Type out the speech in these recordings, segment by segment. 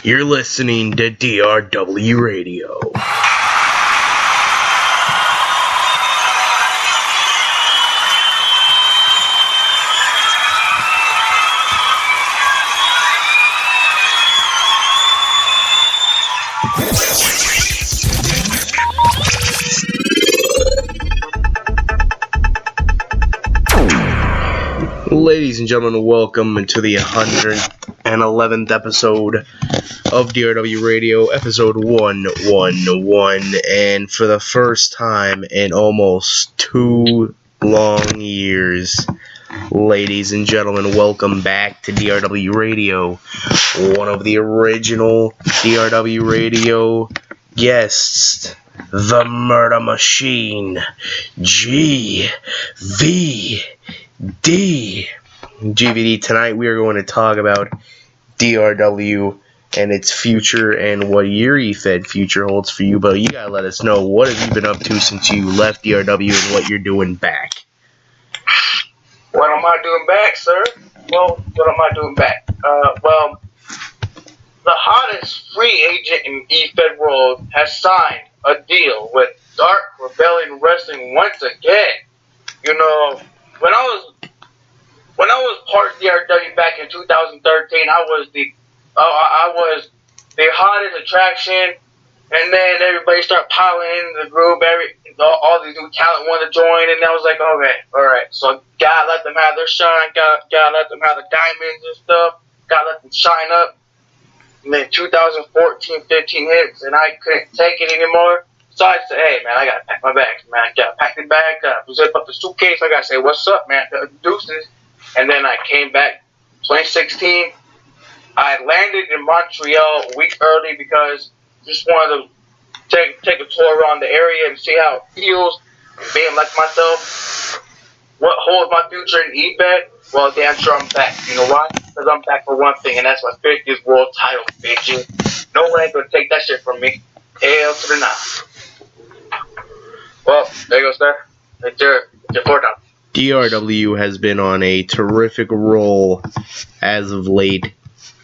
You're listening to DRW Radio. Ladies and gentlemen, welcome to the 111th episode of DRW Radio, episode 111, and for the first time in almost 2 long years, ladies and gentlemen, welcome back to DRW Radio, one of the original DRW Radio guests, the Murder Machine, GVD. Tonight we are going to talk about DRW and its future and what your EFED future holds for you. But you gotta let us know, what have you been up to since you left DRW and what you're doing back? What am I doing back, sir? Well, what am I doing back? Well, the hottest free agent in EFED world has signed a deal with Dark Rebellion Wrestling once again. You know, when I was part of DRW back in 2013, I was the hottest attraction, and then everybody started piling into the group. All these new talent wanted to join, and I was like, okay, all right. So gotta let them have their shine. Gotta let them have the diamonds and stuff. Gotta let them shine up. And then 2014, 15 hits, and I couldn't take it anymore. So I said, hey, man, I gotta pack my bags, man. I gotta pack the bag, gotta zip up the suitcase. I gotta say, what's up, man? Deuces. And then I came back 2016. I landed in Montreal a week early because just wanted to take a tour around the area and see how it feels, being like myself. What holds my future in EFED? Well, damn sure I'm back. You know why? Because I'm back for one thing, and that's my 50th world title, bitch. No one ain't gonna take that shit from me. Hell to the nah. Well, there you go, sir. It's your floor down. DRW has been on a terrific roll as of late.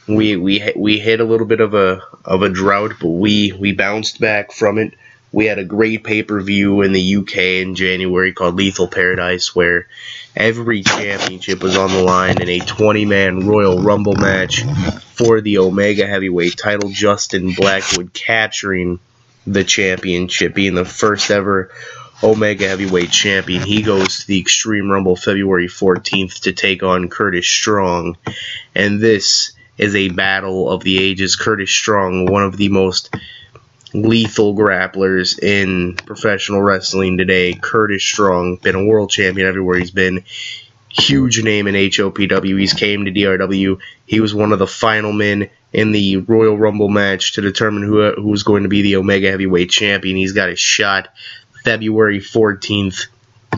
We hit a little bit of a drought, but we bounced back from it. We had a great pay-per-view in the UK in January called Lethal Paradise, where every championship was on the line in a 20-man Royal Rumble match for the Omega Heavyweight title. Justin Blackwood capturing the championship, being the first ever Omega Heavyweight Champion. He goes to the Extreme Rumble February 14th to take on Curtis Strong. And this is a battle of the ages. Curtis Strong, one of the most lethal grapplers in professional wrestling today. Curtis Strong, been a world champion everywhere he's been. Huge name in HOPW. He's came to DRW. He was one of the final men in the Royal Rumble match to determine who was going to be the Omega Heavyweight Champion. He's got his shot February 14th,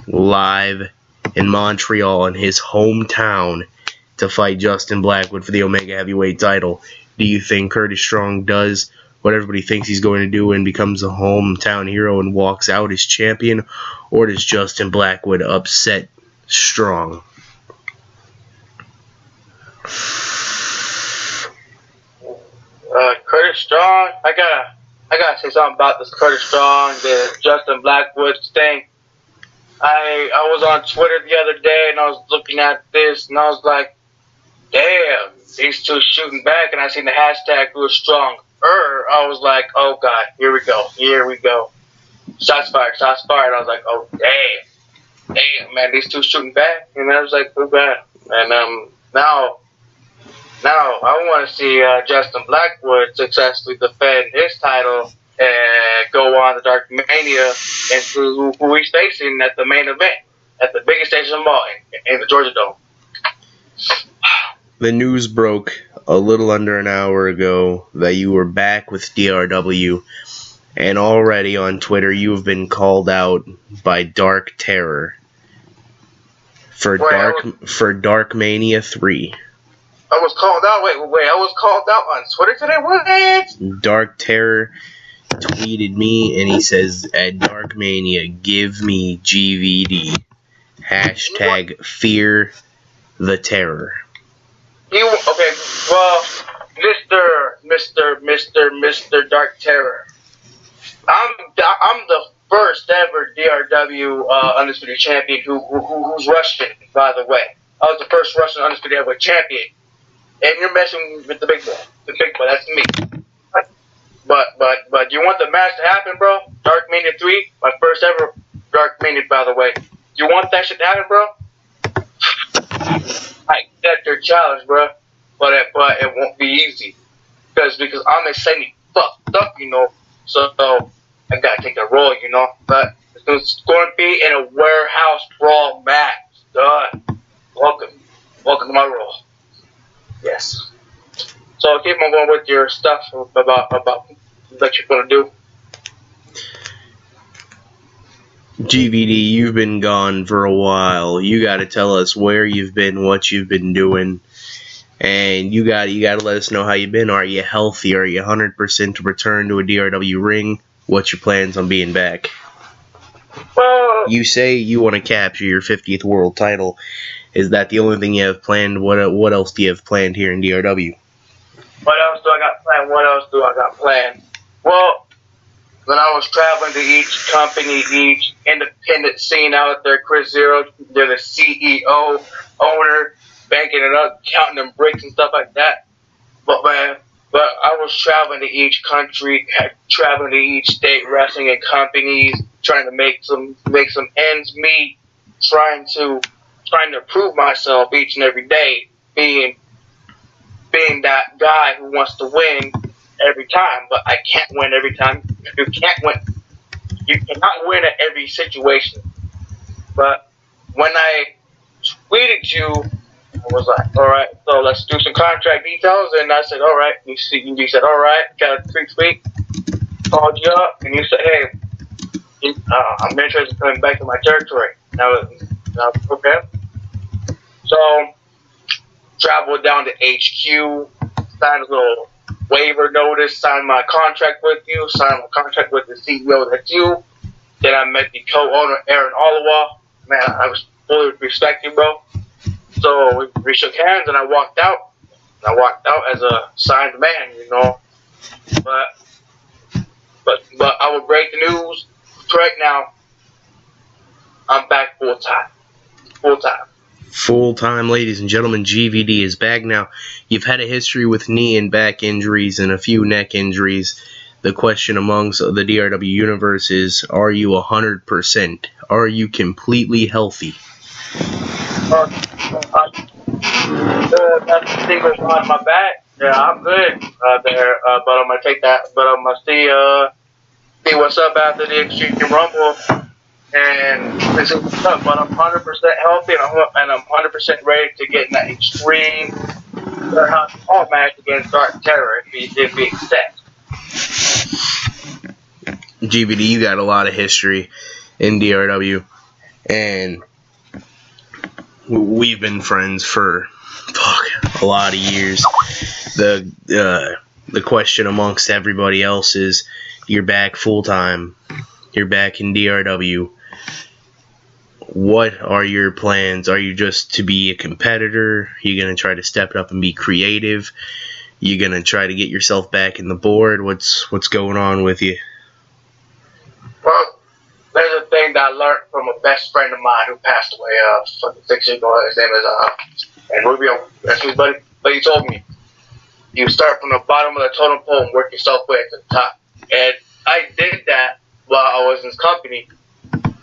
live in Montreal in his hometown to fight Justin Blackwood for the Omega Heavyweight title. Do you think Curtis Strong does what everybody thinks he's going to do and becomes a hometown hero and walks out as champion, or does Justin Blackwood upset Strong? Curtis Strong, I gotta say something about this Curtis Strong, the Justin Blackwood thing. I was on Twitter the other day and I was looking at this and I was like, damn, these two shooting back, and I seen the hashtag who is strong. I was like, oh god, here we go. Shots fired. I was like, oh damn, man, these two shooting back, and I was like, oh god. And now I want to see Justin Blackwood successfully defend his title and go on to Dark Mania and see who he's facing at the main event, at the biggest stage of them all, in the Georgia Dome. The news broke a little under an hour ago that you were back with DRW, and already on Twitter you have been called out by Dark Terror for Dark Mania 3. I was called out. Wait! I was called out on Twitter today. What? Dark Terror tweeted me, and he says, "At Dark Mania, give me GVD. Hashtag fear the terror." Okay, well, Mr. Dark Terror. I'm the first ever DRW Undisputed Champion who's Russian, by the way. I was the first Russian Undisputed Heavyweight Champion. And you're messing with the big boy. The big boy, that's me. But you want the match to happen, bro? Dark Mania 3, my first ever Dark Mania, by the way. You want that shit to happen, bro? I accept your challenge, bro. But it won't be easy. Because I'm insanely fucked up, you know. So I gotta take a role, you know. But it's going to be in a warehouse brawl match. Done. Welcome to my role. Yes. So keep on going with your stuff about what you're gonna do. GVD, you've been gone for a while. You got to tell us where you've been, what you've been doing, and you got to let us know how you've been. Are you healthy? Are you 100% to return to a DRW ring? What's your plans on being back? Well, you say you want to capture your 50th world title. Is that the only thing you have planned? What else do you have planned here in DRW? What else do I got planned? Well, when I was traveling to each company, each independent scene out there, Chris Zero, they're the CEO, owner, banking it up, counting them bricks and stuff like that. But I was traveling to each country, traveling to each state, wrestling in companies, trying to make some ends meet, trying to prove myself each and every day, being that guy who wants to win every time, but I can't win every time. You can't win. You cannot win at every situation. But when I tweeted you, I was like, all right, so let's do some contract details. And I said, all right. You said, all right. Got a tweet. Called you up, and you said, hey, I'm interested in coming back to my territory. Now, okay. So, traveled down to HQ, signed a little waiver notice, signed my contract with you, signed my contract with the CEO, that's you. Then I met the co-owner, Aaron Oliwa. Man, I was fully respect you, bro. So we shook hands, and I walked out. I walked out as a signed man, you know. But I will break the news right now. I'm back full time. Full time, ladies and gentlemen. GVD is back now. You've had a history with knee and back injuries and a few neck injuries. The question amongst the DRW universe is, are you 100%? Are you completely healthy? That's the thing going on in my back. Yeah, I'm good there. But I'm gonna take that. But I'm gonna see what's up after the Extreme Rumble. And this is what's up. But I'm 100% healthy, and I'm 100% ready to get in that Extreme all match against Dark Terror if we accept. GVD, you got a lot of history in DRW, and we've been friends for a lot of years. The question amongst everybody else is, you're back full time. You're back in DRW. What are your plans? Are you just to be a competitor? Are you going to try to step up and be creative? You going to try to get yourself back in the board? What's going on with you? Well, there's a thing that I learned from a best friend of mine who passed away 6 years ago. His name is and Rubio. That's his buddy. But he told me, you start from the bottom of the totem pole and work yourself way to the top. And I did that while I was in his company.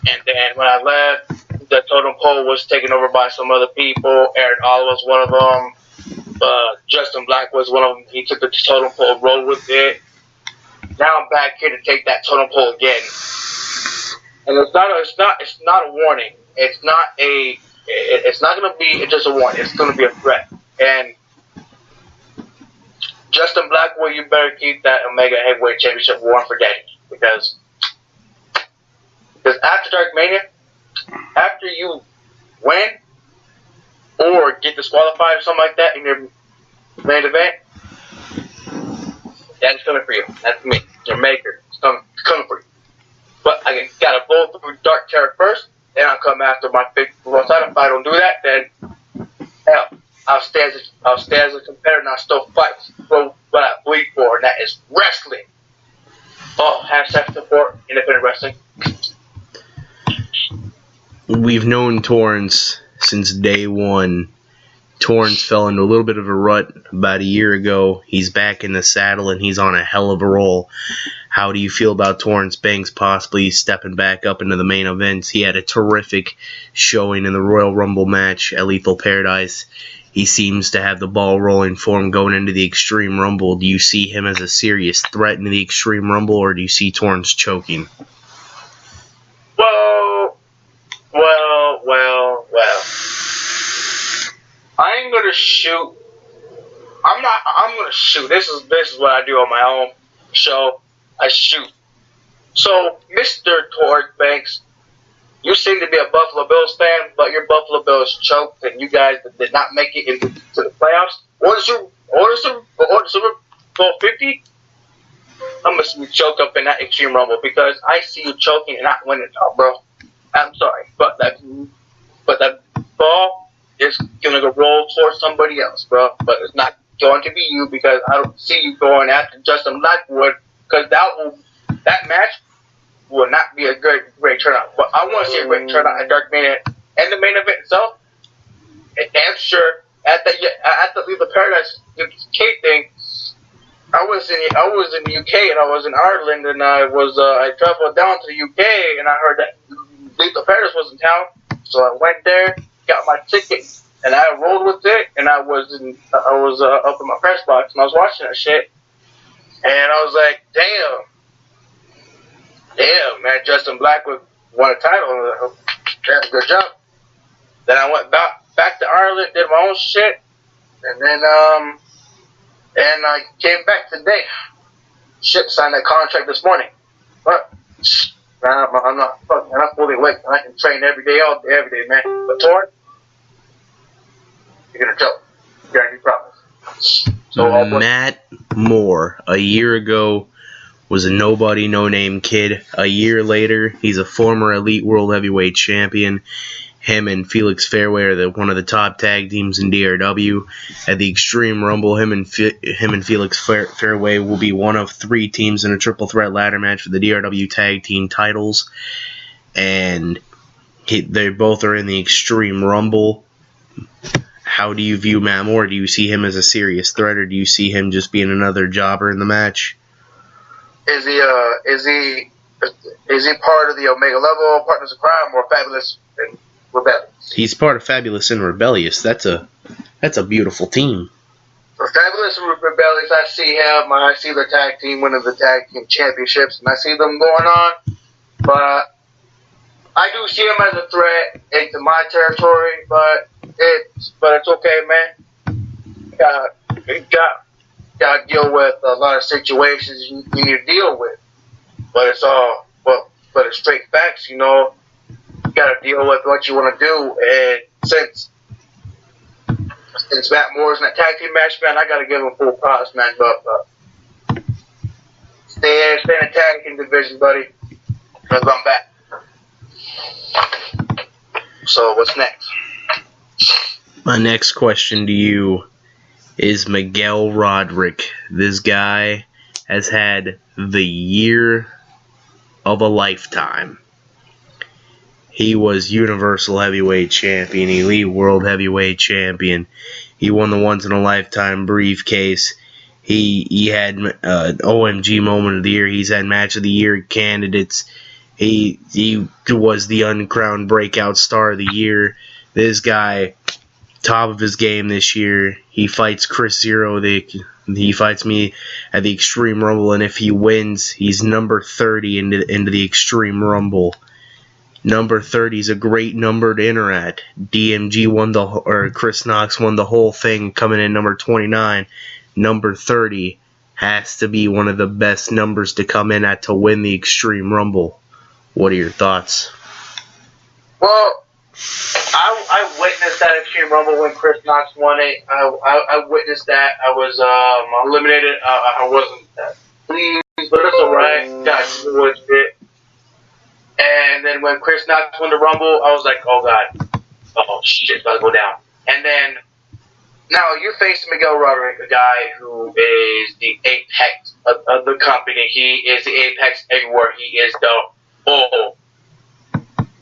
And then when I left, the totem pole was taken over by some other people. Aaron Oliver was one of them. Justin Black was one of them. He took the totem pole, rolled with it. Now I'm back here to take that totem pole again. And it's not a warning. It's not going to be just a warning. It's going to be a threat. And Justin Blackwell, you better keep that Omega Heavyweight Championship warm for daddy. Because after Dark Mania, after you win or get disqualified or something like that in your main event, that's coming for you. That's me, your maker. It's coming for you. But I gotta blow through Dark Terror first, then I'll come after my big world title. If I don't do that, then hell, I'll stay as a competitor, and I'll still fight for what I bleed for, and that is wrestling. Oh, hashtag support independent wrestling. We've known Torrance since day one. Torrance fell into a little bit of a rut about a year ago. He's back in the saddle, and he's on a hell of a roll. How do you feel about Torrance Banks possibly stepping back up into the main events? He had a terrific showing in the Royal Rumble match at Lethal Paradise. He seems to have the ball rolling for him going into the Extreme Rumble. Do you see him as a serious threat in the Extreme Rumble, or do you see Torrance choking? Well. I ain't gonna shoot. I'm gonna shoot. This is what I do on my own show. I shoot. So, Mr. Torrance Banks, you seem to be a Buffalo Bills fan, but your Buffalo Bills choked, and you guys did not make it into the playoffs. Or the Super Bowl 50. I'm gonna see you choke up in that Extreme Rumble because I see you choking and not winning, bro. I'm sorry, but that ball is gonna go roll towards somebody else, bro. But it's not going to be you because I don't see you going after Justin Blackwood because that match will not be a great turnout. But I want to see a great turnout at Dark Mania and the main event itself. And damn sure at the Lethal Paradise UK thing, I was in the UK and I was in Ireland and I traveled down to the UK and I heard that Lethal Paradise was in town, so I went there, got my ticket, and I rolled with it, and I was up in my press box and I was watching that shit, and I was like, damn, man, Justin Blackwood won a title. Damn, good job. Then I went back to Ireland, did my own shit, and then and I came back today. Shit, signed that contract this morning, but. I'm not fully awake. I can train every day, all day, every day, man. But Torrance, you're gonna choke. Guarantee promise. So Matt Moore, a year ago, was a nobody, no-name kid. A year later, he's a former Elite World Heavyweight Champion. Him and Felix Fairway are one of the top tag teams in DRW. At the Extreme Rumble, him and Felix Fairway will be one of 3 teams in a triple threat ladder match for the DRW tag team titles. And they both are in the Extreme Rumble. How do you view Matt Moore? Do you see him as a serious threat, or do you see him just being another jobber in the match? Is he part of the Omega Level, Partners of Crime, or Fabulous and Rebellious? He's part of Fabulous and Rebellious. That's a beautiful team. For Fabulous and Rebellious, I see him. I see the tag team winning the tag team championships, and I see them going on. But I do see him as a threat into my territory. But it's okay, man. You got to deal with a lot of situations you need to deal with. But it's straight facts, you know. You got to deal with what you want to do, and since Matt Moore's in that tag team match, man, I got to give him full props, man. But stay in the tag team division, buddy, because I'm back. So what's next? My next question to you is Miguel Roderick. This guy has had the year of a lifetime. He was Universal Heavyweight Champion, Elite World Heavyweight Champion. He won the once-in-a-lifetime briefcase. He had OMG Moment of the Year. He's had Match of the Year candidates. He was the uncrowned breakout star of the year. This guy, top of his game this year. He fights Chris Zero. He fights me at the Extreme Rumble, and if he wins, he's number 30 into the Extreme Rumble. Number 30 is a great number to enter at. Chris Knox won the whole thing, coming in number 29. Number 30 has to be one of the best numbers to come in at to win the Extreme Rumble. What are your thoughts? Well, I witnessed that Extreme Rumble when Chris Knox won it. I witnessed that. I was eliminated. I wasn't pleased, but it's alright. Got towards it. And then when Chris Knox won the Rumble, I was like, oh god, oh shit, it's about to go down. And then Now, you face Miguel Roderick, a guy who is the apex of the company. He is the apex everywhere. He is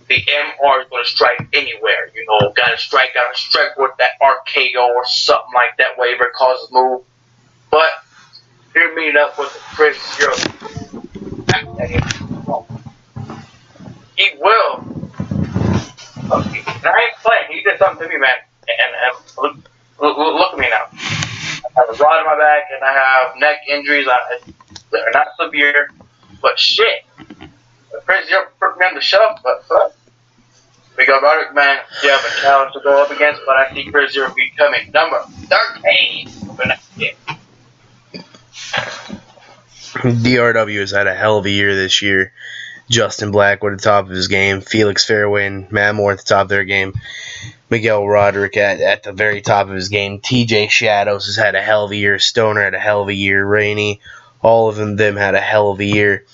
the MR is going to strike anywhere. Got to strike with that RKO or something like that, whatever it causes move. But you're meeting up with Chris Zero. He will. Okay. And I ain't playing. He did something to me, man. And look at me now. I have a rod in my back, and I have neck injuries that are not severe. But shit. Chris Zero put me on the shelf, but Miguel Roderick, man, you have a challenge to go up against, but I see Chris Zero becoming number 13 for next year. DRW has had a hell of a year this year. Justin Black at the top of his game. Felix Fairway and Matt Moore at the top of their game. Miguel Roderick at the very top of his game. TJ Shadows has had a hell of a year. Stoner had a hell of a year. Rainey, all of them had a hell of a year.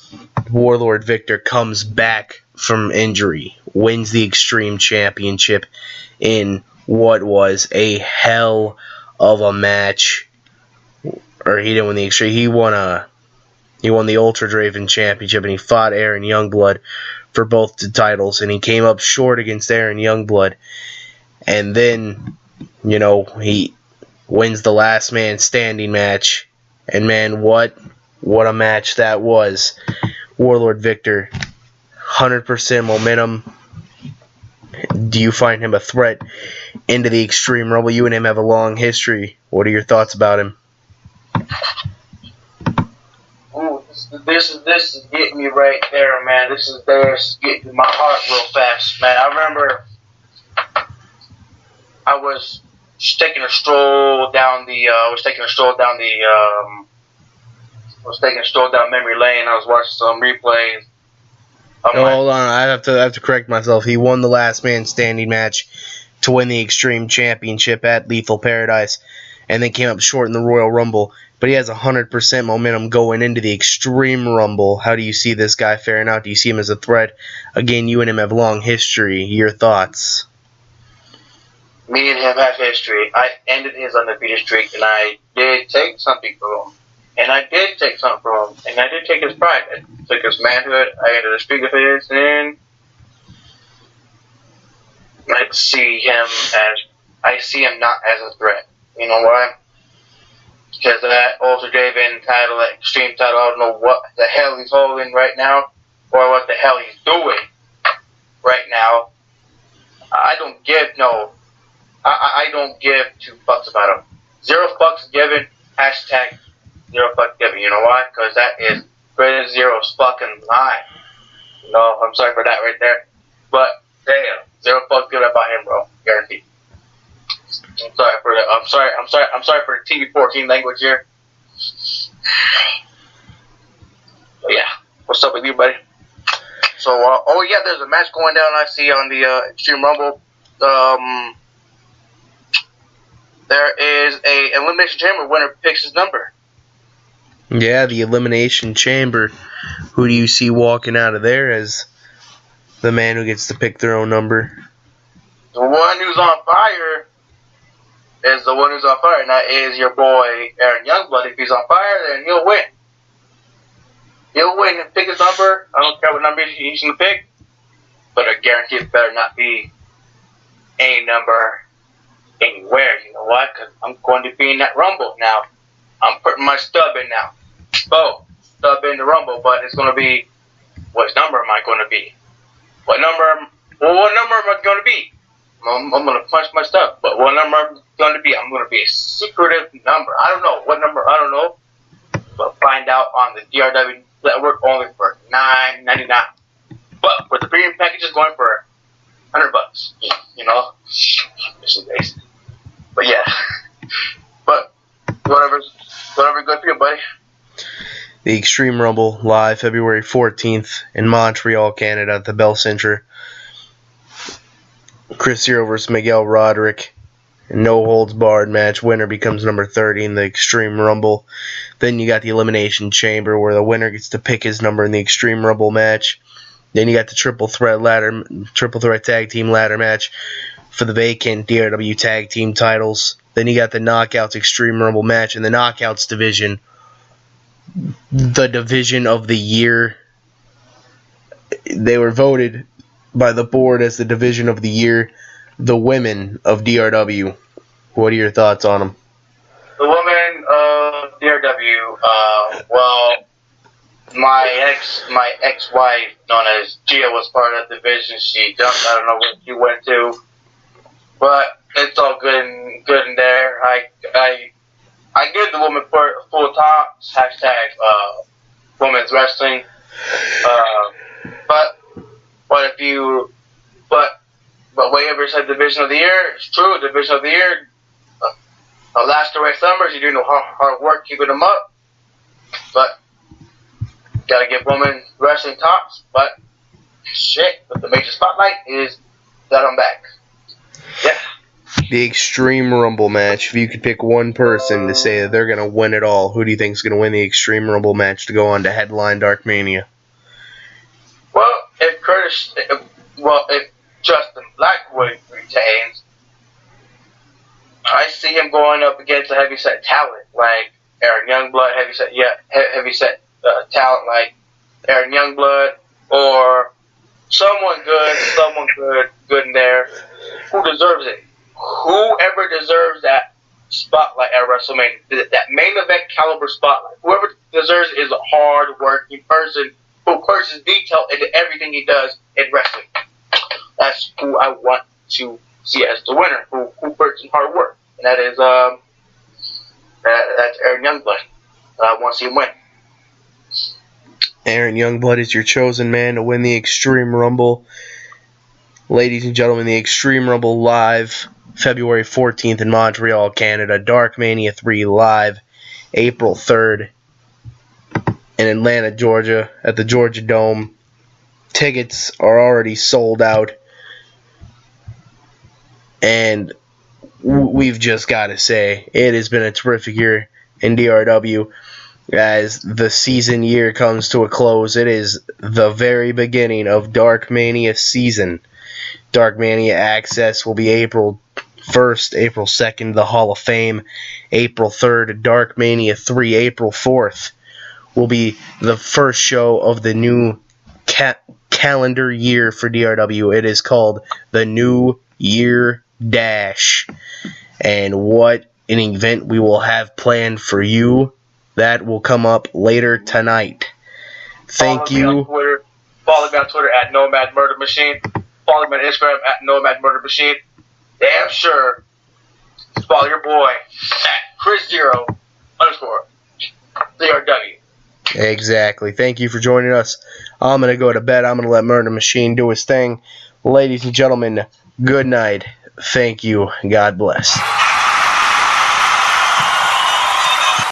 Warlord Victor comes back from injury, wins the Extreme Championship in what was a hell of a match. Or he didn't win the Extreme. He won the Ultra Draven Championship, and he fought Aaron Youngblood for both the titles, and he came up short against Aaron Youngblood. And then, he wins the last man standing match. And man, what a match that was. Warlord Victor, 100% momentum. Do you find him a threat into the Extreme Rumble? You and him have a long history. What are your thoughts about him? Ooh, this is getting me right there, man. This is getting my heart real fast, man. I remember I was taking a stroll down memory lane. I was watching some replays. Hold on, I have to correct myself. He won the last man standing match to win the Extreme Championship at Lethal Paradise, and then came up short in the Royal Rumble. But he has 100% momentum going into the Extreme Rumble. How do you see this guy faring out? Do you see him as a threat? Again, you and him have long history. Your thoughts? Me and him have history. I ended his undefeated streak, and I did take something from him. And I did take something from him. And I did take his pride. I took his manhood. I ended a streak of his, and I see him not as a threat. You know why? Because that Ultra Draven title, that Extreme title, I don't know what the hell he's holding right now, or what the hell he's doing right now. I don't give two fucks about him. 0 fucks given, hashtag 0 fucks given. You know why? Because that is Chris Zero's fucking lie. I'm sorry for that right there. But, damn, 0 fucks given about him, bro. Guaranteed. I'm sorry for the TV-14 language here. But yeah, what's up with you, buddy? So, there's a match going down. I see on the Extreme Rumble. There is a Elimination Chamber winner picks his number. Yeah, the Elimination Chamber. Who do you see walking out of there as the man who gets to pick their own number? The one who's on fire is the one who's on fire, and that is your boy Aaron Youngblood. If he's on fire, then he'll win. He'll win and pick his number. I don't care what number he's going to pick, but I guarantee it better not be any number anywhere. You know why? Because I'm going to be in that Rumble now. I'm putting my stub in now. Stub in the Rumble, but it's going to be, what number am I going to be? What number am I going to be? I'm going to punch my stuff, but what number I'm going to be? I'm going to be a secretive number. I don't know. What number? I don't know. But find out on the DRW network only for $9.99. But with the premium package is going for $100. You know? This is basic. But yeah. But whatever's good for you, buddy. The Extreme Rumble live February 14th in Montreal, Canada at the Bell Centre. Chris Hero versus Miguel Roderick. No holds barred match. Winner becomes number 30 in the Extreme Rumble. Then you got the Elimination Chamber where the winner gets to pick his number in the Extreme Rumble match. Then you got the triple threat tag team ladder match for the vacant DRW Tag Team titles. Then you got the Knockouts Extreme Rumble match in the Knockouts division. The division of the year. They were voted by the board as the division of the year. The women of DRW. What are your thoughts on them? The women of DRW, well, my ex-wife, known as Gia, was part of that division. She jumped. I don't know what she went to, but it's all good in there. I give the woman full tops. # women's wrestling. But whatever said division of the year, it's true. Division of the year. Alaska Red Summers, you're doing hard work keeping them up. But gotta give women wrestling tops. But the major spotlight is that I'm back. Yeah. The Extreme Rumble match. If you could pick one person to say that they're gonna win it all, who do you think is gonna win the Extreme Rumble match to go on to headline Dark Mania? Well, if Justin Blackwood retains, I see him going up against a heavyset talent like Aaron Youngblood, heavyset talent like Aaron Youngblood, or someone good in there. Who deserves it? Whoever deserves that spotlight at WrestleMania, that main event caliber spotlight. Whoever deserves it is a hard-working person who puts his detail into everything he does in wrestling. That's who I want to see as the winner. Who puts in hard work, and that is that's Aaron Youngblood. I want to see him win. Aaron Youngblood is your chosen man to win the Extreme Rumble. Ladies and gentlemen, the Extreme Rumble live February 14th in Montreal, Canada. Dark Mania 3 live April 3rd in Atlanta, Georgia at the Georgia Dome. Tickets are already sold out. And we've just got to say, it has been a terrific year in DRW. As the season year comes to a close, it is the very beginning of Dark Mania season. Dark Mania Access will be April 1st, April 2nd, the Hall of Fame. April 3rd, Dark Mania 3, April 4th will be the first show of the new calendar year for DRW. It is called the New Year Dash. And what an event we will have planned for you. That will come up later tonight. Thank you. Follow me on Twitter at Nomad Murder Machine. Follow me on Instagram at Nomad Murder Machine. Damn sure. Follow your boy at Chris0_DRW. Exactly. Thank you for joining us. I'm going to go to bed. I'm going to let Murder Machine do his thing. Ladies and gentlemen, good night. Thank you. God bless.